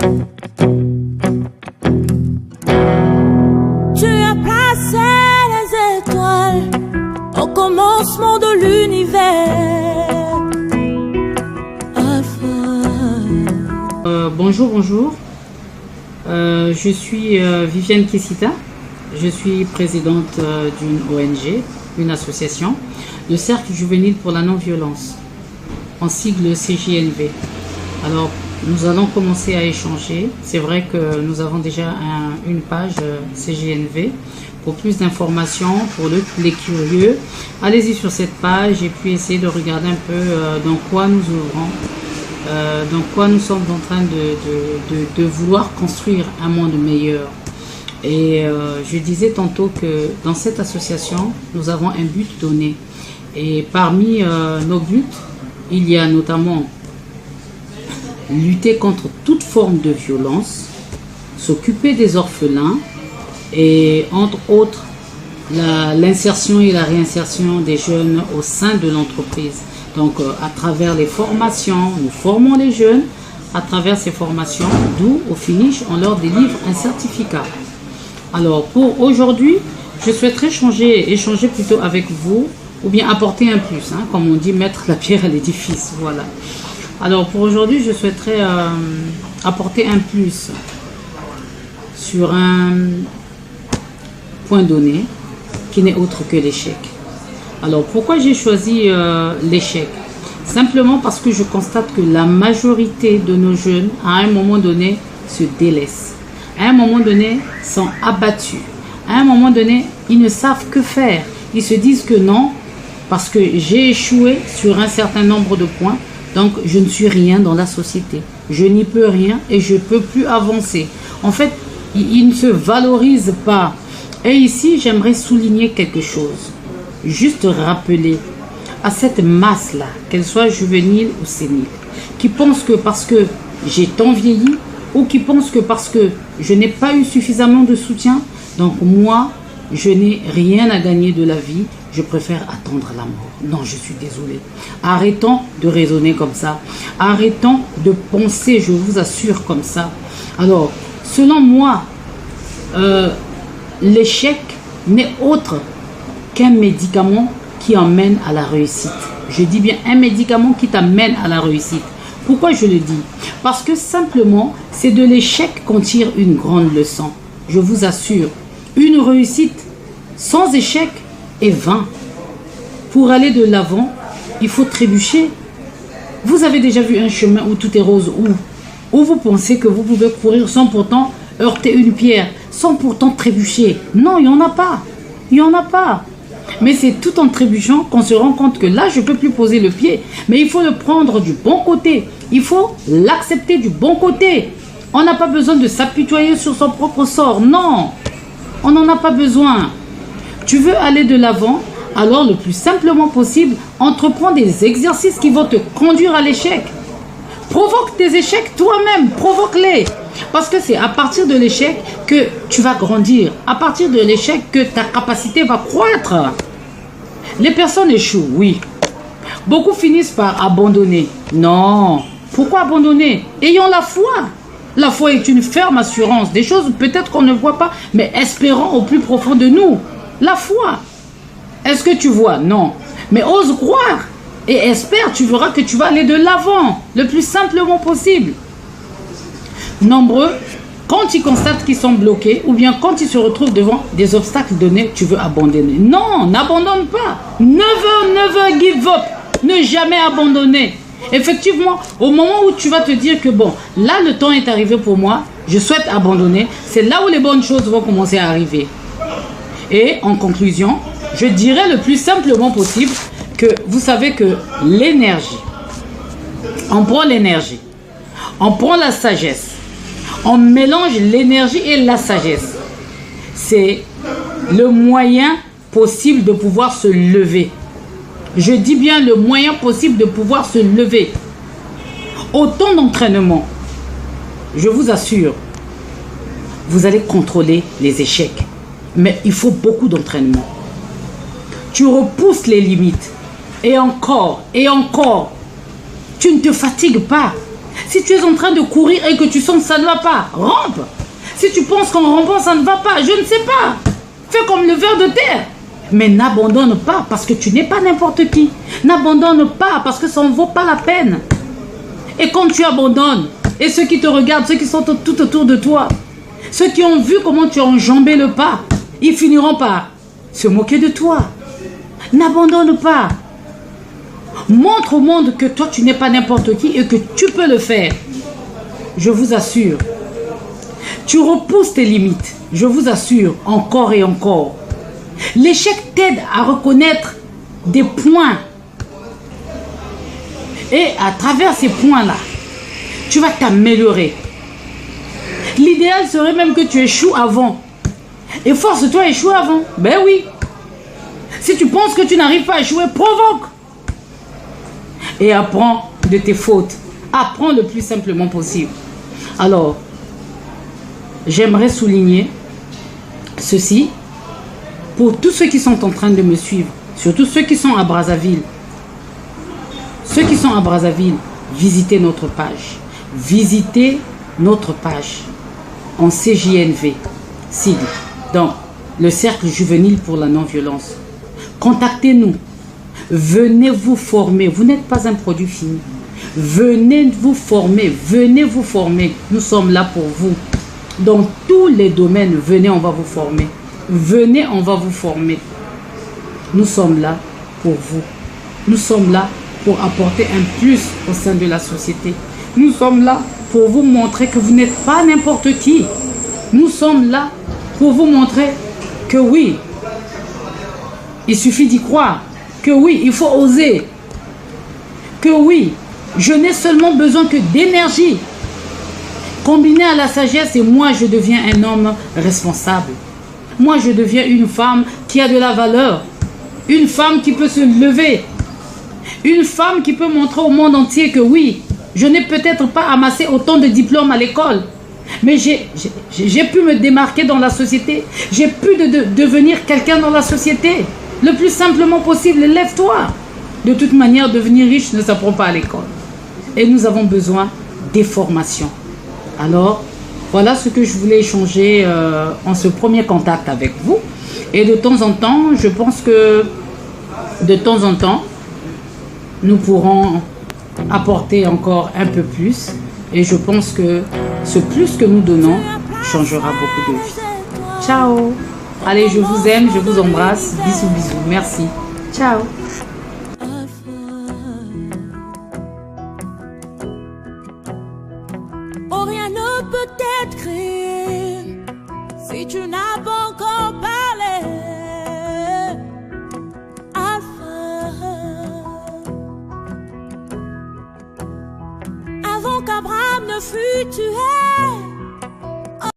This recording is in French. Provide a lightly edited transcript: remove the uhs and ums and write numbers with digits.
Tu as placé les étoiles au commencement de l'univers. Bonjour, bonjour. Je suis Viviane Kessita. Je suis présidente d'une ONG, une association, le Cercle Juvénile pour la Non-Violence, en sigle CJNV. Alors, nous allons commencer à échanger. C'est vrai que nous avons déjà une page CJNV. Pour plus d'informations, pour les curieux, allez-y sur cette page et puis essayez de regarder un peu dans quoi nous ouvrons, dans quoi nous sommes en train de vouloir construire un monde meilleur. Et je disais tantôt que dans cette association, nous avons un but donné. Et parmi nos buts, il y a notamment lutter contre toute forme de violence, s'occuper des orphelins et entre autres l'insertion et la réinsertion des jeunes au sein de l'entreprise. Donc à travers les formations, nous formons les jeunes. À travers ces formations, d'où au finish, on leur délivre un certificat. Alors pour aujourd'hui, je souhaiterais échanger plutôt avec vous, ou bien apporter un plus, hein, comme on dit, mettre la pierre à l'édifice. Voilà. Alors pour aujourd'hui, je souhaiterais apporter un plus sur un point donné qui n'est autre que l'échec. Alors pourquoi j'ai choisi l'échec? Simplement parce que je constate que la majorité de nos jeunes, à un moment donné, se délaissent. À un moment donné, sont abattus. À un moment donné, ils ne savent que faire. Ils se disent que non, parce que j'ai échoué sur un certain nombre de points, donc je ne suis rien dans la société. Je n'y peux rien et je ne peux plus avancer. En fait, ils ne se valorisent pas. Et ici, j'aimerais souligner quelque chose. Juste rappeler à cette masse-là, qu'elle soit juvénile ou sénile, qui pense que parce que j'ai tant vieilli, ou qui pense que parce que je n'ai pas eu suffisamment de soutien, donc moi, je n'ai rien à gagner de la vie, je préfère attendre la mort. Non, je suis désolée. Arrêtons de raisonner comme ça. Arrêtons de penser, je vous assure, comme ça. Alors, selon moi, l'échec n'est autre qu'un médicament qui emmène à la réussite. Je dis bien un médicament qui t'amène à la réussite. Pourquoi je le dis? Parce que simplement, c'est de l'échec qu'on tire une grande leçon. Je vous assure, une réussite sans échec est vain. Pour aller de l'avant, il faut trébucher. Vous avez déjà vu un chemin où tout est rose, où vous pensez que vous pouvez courir sans pourtant heurter une pierre, sans pourtant trébucher? Non, il n'y en a pas. Il n'y en a pas. Mais c'est tout en trébuchant qu'on se rend compte que là, je ne peux plus poser le pied. Mais il faut le prendre du bon côté. Il faut l'accepter du bon côté. On n'a pas besoin de s'apitoyer sur son propre sort. Non, on n'en a pas besoin. Tu veux aller de l'avant, alors le plus simplement possible, entreprends des exercices qui vont te conduire à l'échec. Provoque tes échecs toi-même, provoque-les. Parce que c'est à partir de l'échec que tu vas grandir. À partir de l'échec que ta capacité va croître. Les personnes échouent, oui. Beaucoup finissent par abandonner. Non. Pourquoi abandonner? Ayons la foi. La foi est une ferme assurance. Des choses peut-être qu'on ne voit pas, mais espérons au plus profond de nous. La foi. Est-ce que tu vois? Non. Mais ose croire. Et espère, tu verras que tu vas aller de l'avant. Le plus simplement possible. Nombreux, quand ils constatent qu'ils sont bloqués, ou bien quand ils se retrouvent devant des obstacles donnés, tu veux abandonner. Non, n'abandonne pas. Never give up. Ne jamais abandonner. Effectivement, au moment où tu vas te dire que bon, là le temps est arrivé pour moi, je souhaite abandonner, c'est là où les bonnes choses vont commencer à arriver. Et en conclusion, je dirais le plus simplement possible que vous savez que l'énergie, on prend l'énergie, on prend la sagesse, on mélange l'énergie et la sagesse. C'est le moyen possible de pouvoir se lever. Je dis bien le moyen possible de pouvoir se lever. Autant d'entraînement, je vous assure, vous allez contrôler les échecs. Mais il faut beaucoup d'entraînement. Tu repousses les limites. Et encore, tu ne te fatigues pas. Si tu es en train de courir et que tu sens que ça ne va pas, rampe. Si tu penses qu'en rampant ça ne va pas, je ne sais pas. Fais comme le ver de terre. Mais n'abandonne pas parce que tu n'es pas n'importe qui. N'abandonne pas parce que ça ne vaut pas la peine. Et quand tu abandonnes, et ceux qui te regardent, ceux qui sont tout autour de toi, ceux qui ont vu comment tu as enjambé le pas, ils finiront par se moquer de toi. N'abandonne pas. Montre au monde que toi, tu n'es pas n'importe qui et que tu peux le faire. Je vous assure. Tu repousses tes limites. Je vous assure, encore et encore. L'échec t'aide à reconnaître des points. Et à travers ces points-là, tu vas t'améliorer. L'idéal serait même que tu échoues avant. Et force-toi à échouer avant. Ben oui. Si tu penses que tu n'arrives pas à échouer, provoque. Et apprends de tes fautes. Apprends le plus simplement possible. Alors, j'aimerais souligner ceci pour tous ceux qui sont en train de me suivre, surtout ceux qui sont à Brazzaville. Ceux qui sont à Brazzaville, visitez notre page. Visitez notre page en CJNV, sigle. Donc, le cercle juvénile pour la non-violence. Contactez-nous. Venez vous former. Vous n'êtes pas un produit fini. Venez vous former. Venez vous former. Nous sommes là pour vous. Dans tous les domaines, venez, on va vous former. Venez, on va vous former. Nous sommes là pour vous. Nous sommes là pour apporter un plus au sein de la société. Nous sommes là pour vous montrer que vous n'êtes pas n'importe qui. Nous sommes là pour vous montrer que oui, il suffit d'y croire. Que oui, il faut oser. Que oui, je n'ai seulement besoin que d'énergie. Combiné à la sagesse, et moi je deviens un homme responsable. Moi je deviens une femme qui a de la valeur. Une femme qui peut se lever. Une femme qui peut montrer au monde entier que oui, je n'ai peut-être pas amassé autant de diplômes à l'école. Mais j'ai pu me démarquer dans la société. J'ai pu devenir quelqu'un dans la société. Le plus simplement possible, lève-toi. De toute manière, devenir riche ne s'apprend pas à l'école. Et nous avons besoin des formations. Alors, voilà ce que je voulais échanger en ce premier contact avec vous. Et de temps en temps, je pense que de temps en temps, nous pourrons apporter encore un peu plus. Et je pense que ce plus que nous donnons changera beaucoup de vies. Ciao. Allez, je vous aime, je vous embrasse. Bisous, bisous. Merci. Ciao. Oh, rien ne peut être créé si tu n'as pas encore parlé. Alpha. Avant qu'Abraham ne fût tué.